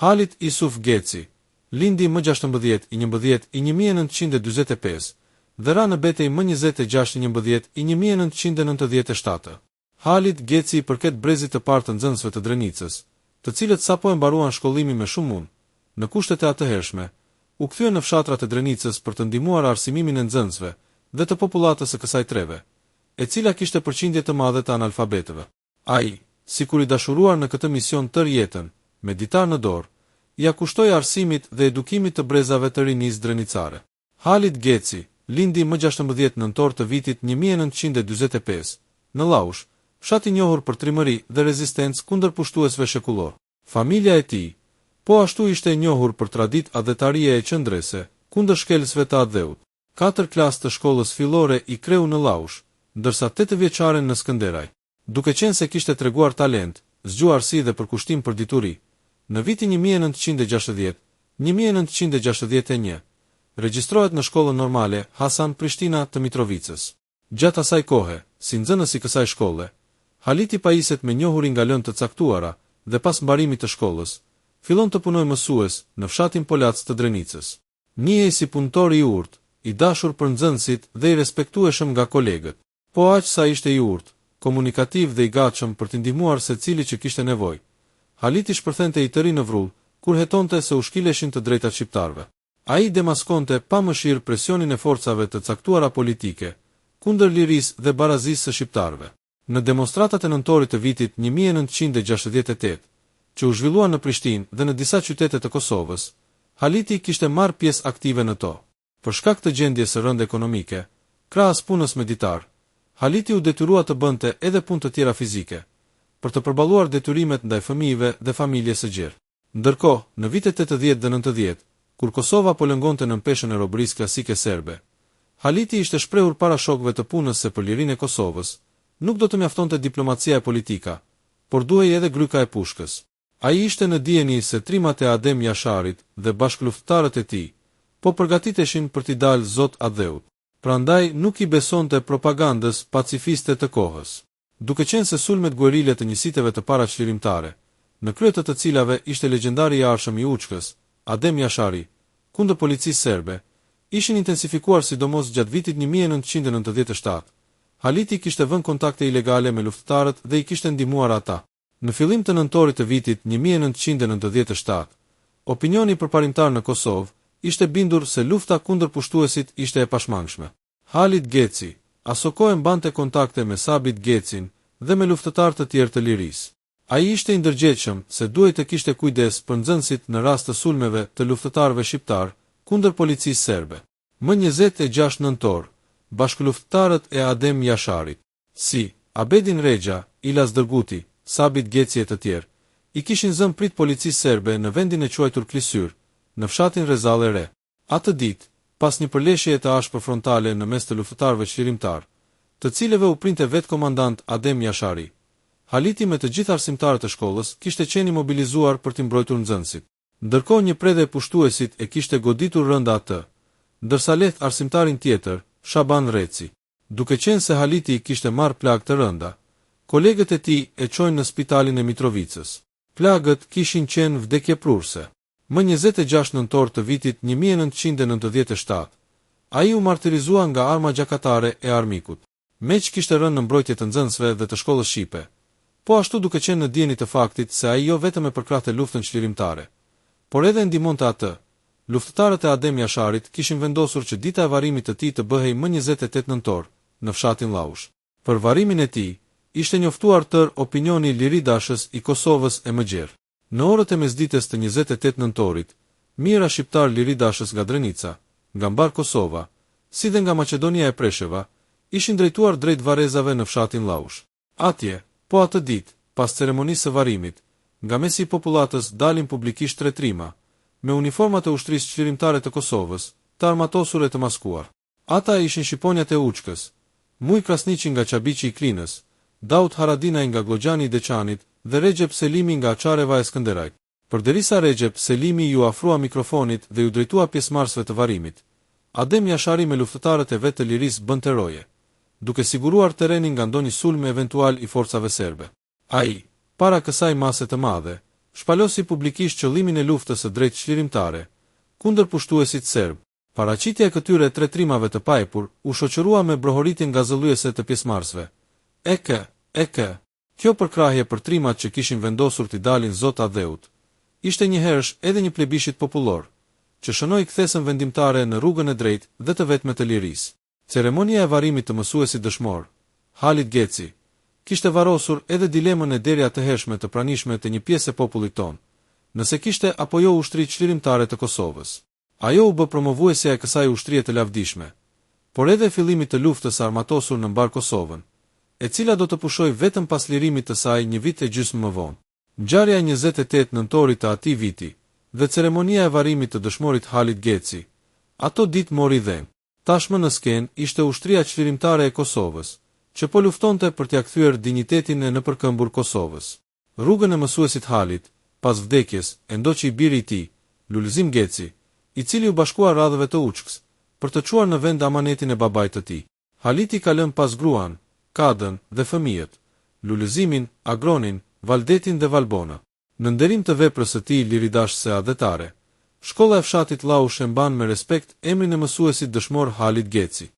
Halit Isuf Geci, lindi më 16/11/1945 dhe ra në betej më 26/11/1997. Halit Geci i përket brezit të parë të nxënësve të Drenicës, të cilët sapo e mbaruan shkollimin me shumë unë, në kushtet e atëhershme, u kthyen në fshatrat e Drenicës për të ndihmuar arsimimin e nxënësve dhe të popullatës së kësaj treve, e cila kishte përqindje të madhe të analfabetëve. Ai, sikur i dashuruar në këtë mision tër jetën, me ditar në dorë, ja kushtoi arsimit dhe edukimit të brezave të rinisë drenicare. Halit Geci lindi më 16 nëntor të vitit 1945, në Laush, fshat i njohur për trimëri dhe rezistencë kundër pushtuesve shekullor. Familja e tij, po ashtu ishte e njohur për traditë adhetarie e qendrese kundër shkelësve të adheut. 4 klasë të shkollës fillore i kreu në Laush, ndërsa 8 vjeçaren në Skënderaj. Duke qenë se kishte treguar talent, zgjuarsi dhe përkushtim për dituri, në vitin 1960-1961, regjistrohet në shkollën normale Hasan Prishtina të Mitrovicës. Gjatë asaj kohe, si nxënës i kësaj shkolle, Haliti pajiset me njohuri nga lëndë të caktuara dhe pas mbarimit të shkollës, fillon të punojë mësues në fshatin Polac të Drenicës. Njihej si punëtor i urtë, i dashur për nxënësit dhe i respektueshëm nga kolegët. Po aq sa ishte i urtë, komunikativ dhe i gatshëm për të ndihmuar secili që kishte nevojë, Haliti shpërthente i të ri në vrull kur hetonte se u shkileshin të drejtat shqiptarëve. Ai demaskonte pa mëshirë presionin e forcave të caktuara politike kundër lirisë dhe barazisë së shqiptarëve. Në demonstratat e nëntorit të vitit 1968, që u zhvilluan në Prishtinë dhe në disa qytete të Kosovës, Haliti kishte marrë pjesë aktive në to. Për shkak të gjendjes së rëndë ekonomike, krahas punës me ditar, Haliti u detyrua të bënte edhe punë të tjera fizike, për të përballuar detyrimet ndaj fëmijëve dhe familjes së gjerë. Ndërkohë, në vitet 80 dhe 90, kur Kosova po lëngonte në peshën e robërisë klasike serbe, Haliti ishte shprehur para shokëve të punës se për lirinë e Kosovës nuk do të mjaftonte diplomacia e politika, por duhej edhe gryka e pushkës. Ai ishte në dijeni se trimat e Adem Jasharit dhe bashkëluftëtarët e tij po përgatiteshin për t'i dalë zot adheut. Prandaj nuk i besonte propagandës pacifiste të kohës. Duke qenë se sulmet guerile të njësiteve të para çlirimtare, në krye të cilave ishte legjendari i arshëm i Učkës, Adem Jashari, kundër policisë serbe, ishin intensifikuar sidomos gjatë vitit 1997. Haliti kishte vënë kontakte ilegale me luftëtarët dhe i kishte ndihmuar ata. Në fillim të nëntorit të vitit 1997, opinioni përparimtar në Kosovë ishte bindur se lufta kundër pushtuesit ishte e pashmangshme. Halit Geci asokoj mbante kontakte me Sabit Gecin dhe me luftëtar të tjerë të lirisë. Ai ishte i ndërgjegjshëm se duhej të kishte kujdes për nxënësit në rast të sulmeve të luftëtarëve shqiptar kundër policisë serbe. Më 26 nëntor, bashkëluftëtarët e Adem Jasharit, si Abedin Rexha, Ilas Dërguti, Sabit Geci e të tjerë, i kishin zënë prit policisë serbe në vendin e quajtur Klisyr, në fshatin Rezall e Re. Atë ditë, pas një përleshjeje të ashpër frontale në mes të luftëtarëve çlirimtar, të cilëve u printe vetë komandant Adem Jashari, Haliti me të gjithë arsimtarët e shkollës kishte qenë mobilizuar për t'i mbrojtur nxënësit. Ndërkohë një predhe e pushtuesit e kishte goditur rënda atë, ndërsa lehtë arsimtarin tjetër, Shaban Reci. Duke qenë se Haliti kishte marrë plagë të rënda, kolegët e tij e çojnë në spitalin e Mitrovicës. Plagët kishin qenë vdekjeprurse. Më 26 nëntor të vitit 1997, ai u martirizua nga arma gjakatare e armikut. Meq kishte rënë në mbrojtje të nxënësve dhe të shkollës shqipe, po ashtu duke qenë në dieni të faktit se ai jo vetëm e përkrahte luftën çlirimtare, por edhe ndihmonte atë. Luftëtarët e Adem Jasharit kishin vendosur që dita e varrimit të tij të bëhej më 28 nëntor në fshatin Laush. Për varrimin e tij ishte njoftuar tër opinioni liridashës i Kosovës e mëgjerë. Në orët e mesdites të 28 nëntorit, mijëra shqiptar liridashës nga Drenica, nga mbar Kosova, si dhe nga Maqedonia e Presheva, ishin drejtuar drejt varrezave në fshatin Laush. Atje, po atë ditë, pas ceremonisë së varrimit, nga mesi i popullatës dalin publikisht tretrima, me uniformat e ushtrisë çlirimtare të Kosovës, të armatosur e të maskuar. Ata ishin shqiponjat e Učkës, Muj Krasniqi nga Çabiqi i Klinës, Daut Haradinaj nga Glogjani i Deçanit dhe Recep Selimi nga Çareva e Skënderajt. Përderisa Recep Selimi ju afrua mikrofonit dhe ju drejtua pjesëmarrësve të varrimit, Adem Jashari me luftëtarët e vetë të lirisë bënte roje, duke siguruar terrenin nga ndonjë sulm eventual i forcave serbe. Ai, para kësaj mase të madhe, shpalosi publikisht qëllimin e luftës së drejtë çlirimtare kundër pushtuesit serb. Paraqitja e këtyre tretrimave të pajpur u shoqërua me brohoritjen gazëlluese të pjesëmarrësve. Eke. Kjo përkrahje për trimat që kishin vendosur t'i dalin Zot Adheut, ishte njëherësh edhe një plebishit popullor, që shënoi kthesën vendimtare në rrugën e drejtë dhe të vetme të lirisë. Ceremonia e varrimit të mësuesit dëshmor, Halit Geci, kishte varrosur edhe dilemën e derja të hershme të pranishme të një pjesë e popullit ton, nëse kishte apo jo ushtri çlirimtare të Kosovës. Ajo u bë promovuesja e kësaj ushtrie të lavdishme, por edhe fillimit të luftës armatosur në mbar Kosovën, e cila do të pushoj vetëm pas lirimit të saj një vit e gjysmë më vonë. Ngjarja e 28 nëntorit të atij viti dhe ceremonia e varrimit të dëshmorit Halit Geci, ato ditë mori dhënë. Tashmë në skenë ishte ushtria çlirimtare e Kosovës, që po luftonte për t'ia kthyer dinjitetin e nëpërkëmbur Kosovës. Rrugën e mësuesit Halit, pas vdekjes, e ndoqi biri i tij, Lulzim Geci, i cili u bashkua radhëve të Uçkës, për të çuar në vend amanetin e babait të tij. Haliti ka lënë pas gruan, Kadën dhe fëmijët, Lulëzimin, Agronin, Valdetin dhe Valbona. Në nderim të veprës së tij liridashëse adhetare, shkolla e fshatit Laush e mban me respekt emrin e mësuesit dëshmor Halit Geci.